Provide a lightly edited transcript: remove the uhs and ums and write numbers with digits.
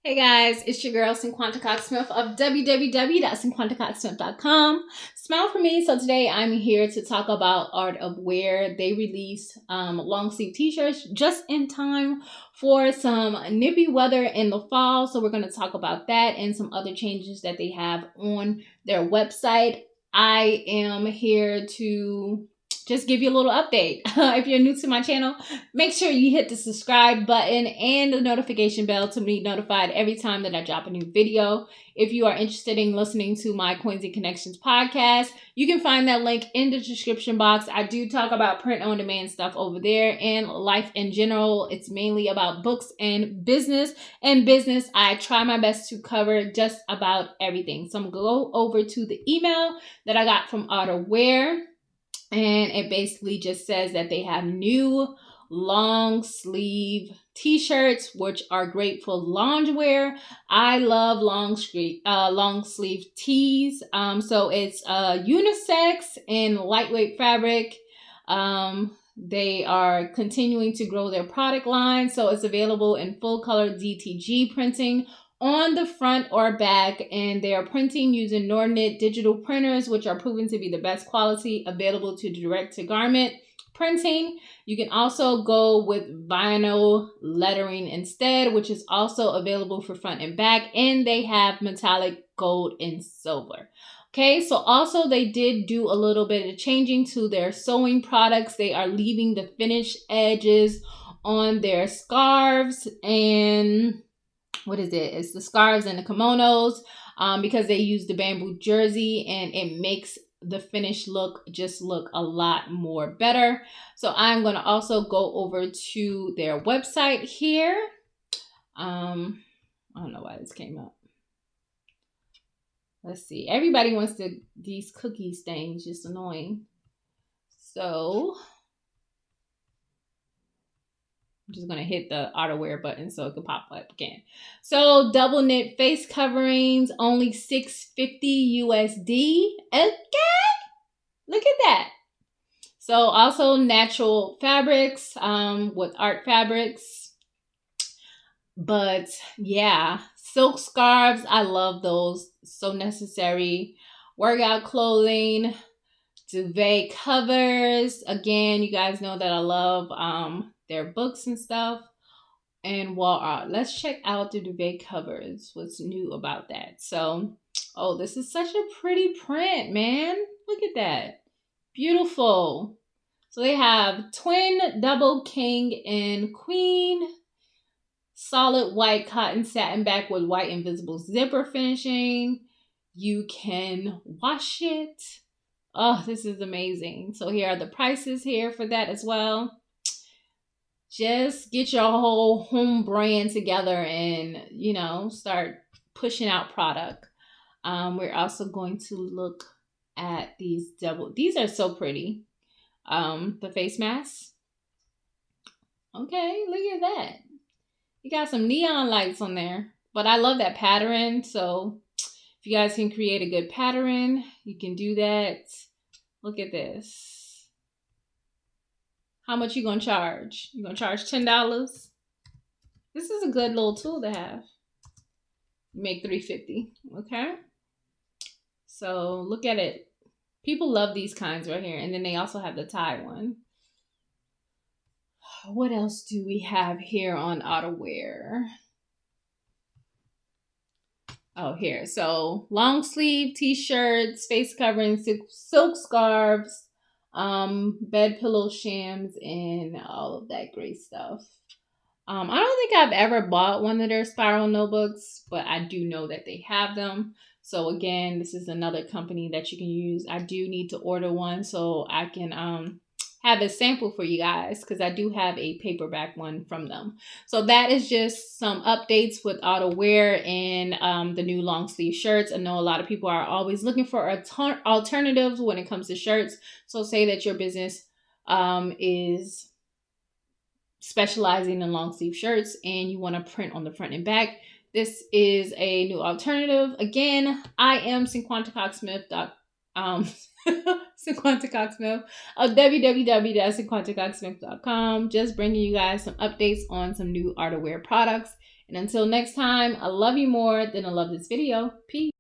Hey guys, it's your girl Cinquanta Cox-Smith of www.cinquantacoxsmith.com. Smile for me. So today I'm here to talk about Art of Wear. They released long sleeve t-shirts just in time for some nippy weather in the fall. So we're going to talk about that and some other changes that they have on their website. I am here to just give you a little update. If you're new to my channel, make sure you hit the subscribe button and the notification bell to be notified every time that I drop a new video. If you are interested in listening to my Coins and Connections podcast, you can find that link in the description box. I do talk about print on demand stuff over there and life in general. It's mainly about books and business. And business, I try my best to cover just about everything. So I'm going to go over to the email that I got from Art of Wear. And it basically just says that they have new long sleeve t-shirts, which are great for loungewear. I love long sleeve tees. So it's unisex and lightweight fabric. They are continuing to grow their product line. So it's available in full color DTG printing on the front or back, and they are printing using Nordnet digital printers, which are proven to be the best quality available to direct to garment printing. You can also go with vinyl lettering instead, which is also available for front and back, and they have metallic gold and silver. Okay, so also they did do a little bit of changing to their sewing products. They are leaving the finished edges on their scarves and it's the scarves and the kimonos, because they use the bamboo jersey and it makes the finished look just look a lot more better. So I'm going to also go over to their website here. I don't know why this came up. Let's see. Everybody wants these cookies things, just annoying. So I'm just going to hit the Art of Wear button so it can pop up again. So double knit face coverings, only $6.50 USD. Okay. Look at that. So also natural fabrics with art fabrics. But yeah, silk scarves. I love those. So necessary. Workout clothing. Duvet covers. Again, you guys know that I love their books and stuff, and wall art. Let's check out the duvet covers. What's new about that? So, oh, this is such a pretty print, man. Look at that. Beautiful. So they have twin, double, king, and queen. Solid white cotton satin back with white invisible zipper finishing. You can wash it. Oh, this is amazing. So here are the prices here for that as well. Just get your whole home brand together and, start pushing out product. We're also going to look at these these are so pretty. The face masks. Okay, look at that. You got some neon lights on there, but I love that pattern. So if you guys can create a good pattern, you can do that. Look at this. How much you gonna charge? You gonna charge $10? This is a good little tool to have. You make $3.50. Okay. So look at it. People love these kinds right here. And then they also have the tie one. What else do we have here on Art of Wear? Oh, here. So long sleeve t-shirts, face coverings, silk scarves, bed pillow shams, and all of that great stuff. I don't think I've ever bought one of their spiral notebooks, but I do know that they have them. So again, this is another company that you can use. I do need to order one so I can have a sample for you guys, because I do have a paperback one from them. So that is just some updates with Art of Wear and the new long sleeve shirts. I know a lot of people are always looking for alternatives when it comes to shirts. So say that your business is specializing in long sleeve shirts and you want to print on the front and back. This is a new alternative. Again, I am Cinquanta Cox-Smith. Cinquanta Cox-Smith of www.cinquantacoxsmith.com. Just bringing you guys some updates on some new Art of Wear products. And until next time, I love you more than I love this video. Peace.